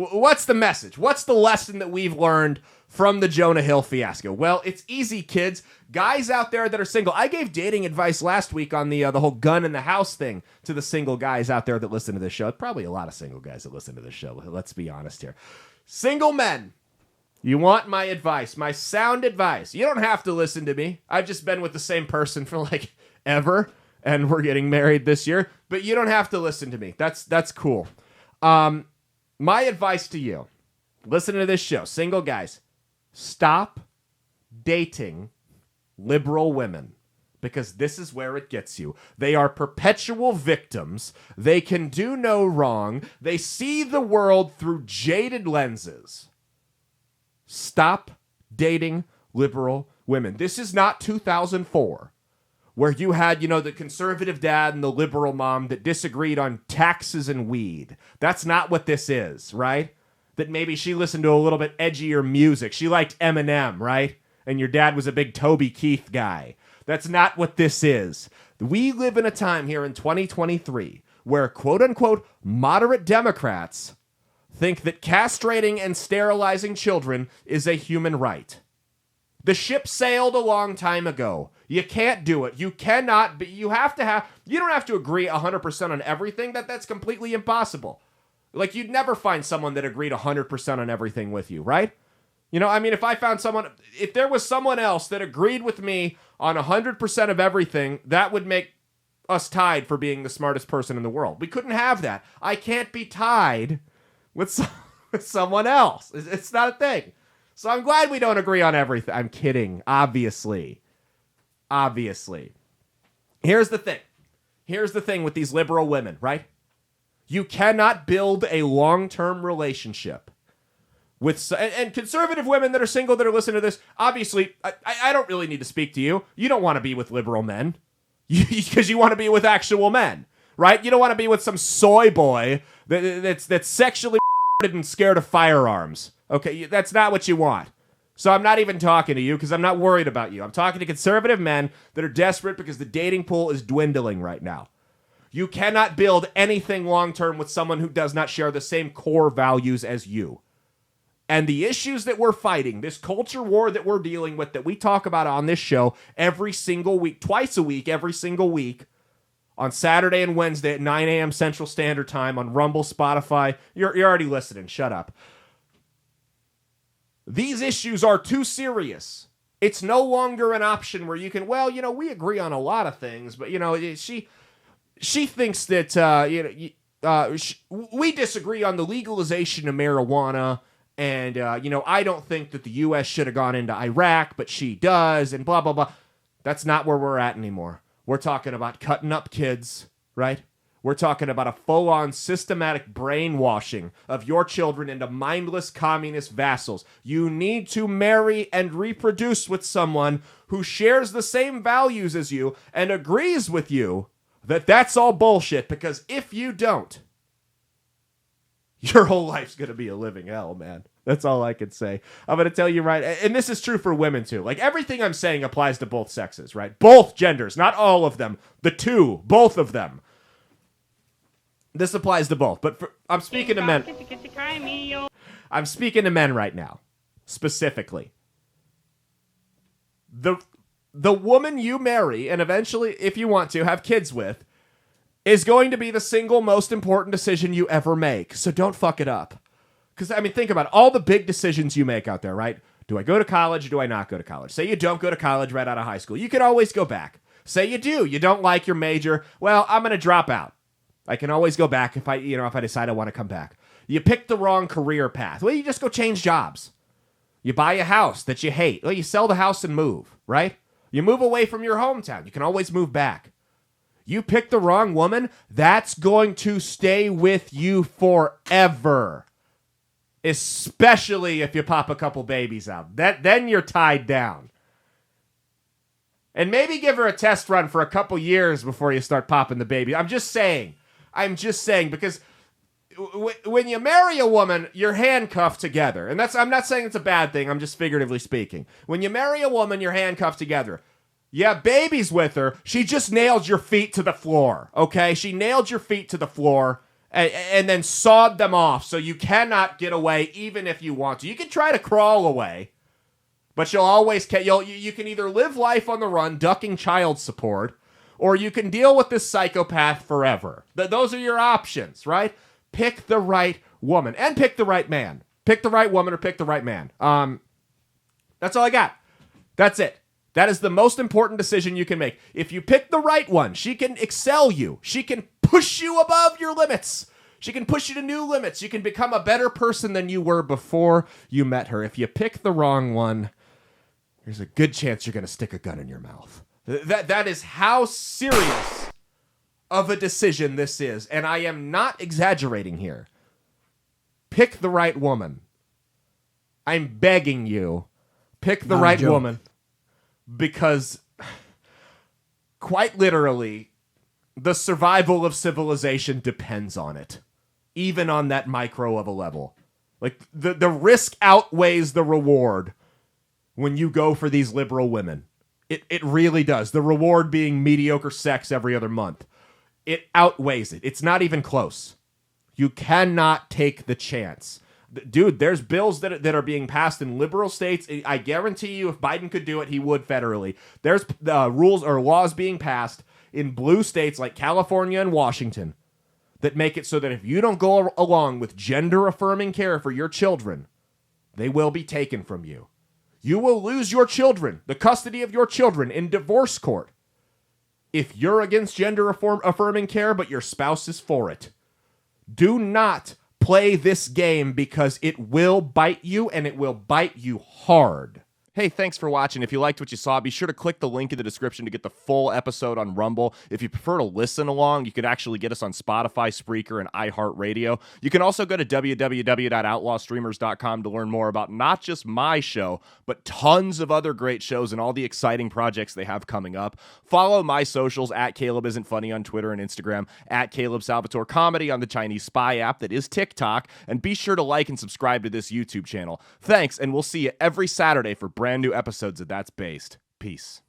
What's the message? What's the lesson that we've learned from the Jonah Hill fiasco? Well, it's easy, kids. Guys out there that are single. I gave dating advice last week on the whole gun in the house thing to the single guys out there that listen to this show. Probably a lot of single guys that listen to this show. Let's be honest here. Single men, you want my advice, my sound advice. You don't have to listen to me. I've just been with the same person for like ever, and we're getting married this year. But you don't have to listen to me. That's cool. My advice to you, listen to this show, single guys, stop dating liberal women, because this is where it gets you. They are perpetual victims. They can do no wrong. They see the world through jaded lenses. Stop dating liberal women. This is not 2004, where you had, the conservative dad and the liberal mom that disagreed on taxes and weed. That's not what this is, right? That maybe she listened to a little bit edgier music. She liked Eminem, right? And your dad was a big Toby Keith guy. That's not what this is. We live in a time here in 2023 where quote-unquote moderate Democrats think that castrating and sterilizing children is a human right. The ship sailed a long time ago. You can't do it. You cannot, but you don't have to agree 100% on everything. That's completely impossible. Like, you'd never find someone that agreed 100% on everything with you, right? If there was someone else that agreed with me on 100% of everything, that would make us tied for being the smartest person in the world. We couldn't have that. I can't be tied with someone else. It's not a thing. So I'm glad we don't agree on everything. I'm kidding, obviously. Here's the thing with these liberal women, right? You cannot build a long-term relationship with, and conservative women that are single that are listening to this, obviously, I don't really need to speak to you. You don't want to be with liberal men because you want to be with actual men, right? You don't want to be with some soy boy that's sexually and scared of firearms. Okay, that's not what you want. So I'm not even talking to you because I'm not worried about you. I'm talking to conservative men that are desperate because the dating pool is dwindling right now. You cannot build anything long-term with someone who does not share the same core values as you. And the issues that we're fighting, this culture war that we're dealing with, that we talk about on this show every single week, twice a week, every single week, on Saturday and Wednesday at 9 a.m. Central Standard Time on Rumble, Spotify. You're already listening. Shut up. These issues are too serious. It's no longer an option where you can, we agree on a lot of things, but, she thinks that, we disagree on the legalization of marijuana. And, I don't think that the U.S. should have gone into Iraq, but she does, and blah, blah, blah. That's not where we're at anymore. We're talking about cutting up kids, right? We're talking about a full-on systematic brainwashing of your children into mindless communist vassals. You need to marry and reproduce with someone who shares the same values as you and agrees with you that that's all bullshit, because if you don't, your whole life's going to be a living hell, man. That's all I can say. I'm going to tell you right, and this is true for women too. Like, everything I'm saying applies to both sexes, right? Both genders, not all of them. Both of them. This applies to both, but I'm speaking to men. I'm speaking to men right now, specifically. The woman you marry, and eventually, if you want to, have kids with, is going to be the single most important decision you ever make. So don't fuck it up. Because, think about it. All the big decisions you make out there, right? Do I go to college or do I not go to college? Say you don't go to college right out of high school. You can always go back. Say you do. You don't like your major. Well, I'm going to drop out. I can always go back if I decide I want to come back. You picked the wrong career path. Well, you just go change jobs. You buy a house that you hate. Well, you sell the house and move, right? You move away from your hometown. You can always move back. You pick the wrong woman, that's going to stay with you forever. Especially if you pop a couple babies out. Then you're tied down. And maybe give her a test run for a couple years before you start popping the baby. I'm just saying, because when you marry a woman, you're handcuffed together. And I'm not saying it's a bad thing, I'm just figuratively speaking. When you marry a woman, you're handcuffed together. You have babies with her, she just nailed your feet to the floor, okay? She nailed your feet to the floor, and then sawed them off so you cannot get away even if you want to. You can try to crawl away, but you'll always you can either live life on the run, ducking child support, or you can deal with this psychopath forever. Those are your options, right? Pick the right woman and pick the right man. Pick the right woman or pick the right man. That's all I got. That's it. That is the most important decision you can make. If you pick the right one, she can excel you. She can push you above your limits. She can push you to new limits. You can become a better person than you were before you met her. If you pick the wrong one, there's a good chance you're going to stick a gun in your mouth. That is how serious of a decision this is. And I am not exaggerating here. Pick the right woman. I'm begging you. Pick the right woman. Because, quite literally, the survival of civilization depends on it. Even on that micro of a level. Like, the risk outweighs the reward when you go for these liberal women. It really does. The reward being mediocre sex every other month. It outweighs it. It's not even close. You cannot take the chance. Dude, there's bills that are being passed in liberal states. I guarantee you if Biden could do it, he would federally. There's rules or laws being passed in blue states like California and Washington that make it so that if you don't go along with gender-affirming care for your children, they will be taken from you. You will lose your children, the custody of your children, in divorce court if you're against gender-affirming care but your spouse is for it. Do not play this game because it will bite you, and it will bite you hard. Hey, thanks for watching. If you liked what you saw, be sure to click the link in the description to get the full episode on Rumble. If you prefer to listen along, you could actually get us on Spotify, Spreaker, and iHeartRadio. You can also go to www.outlawstreamers.com to learn more about not just my show, but tons of other great shows and all the exciting projects they have coming up. Follow my socials at Caleb Isn't Funny on Twitter and Instagram, at Caleb Salvatore Comedy on the Chinese Spy app that is TikTok, and be sure to like and subscribe to this YouTube channel. Thanks, and we'll see you every Saturday for brand new episodes of That's Based. Peace.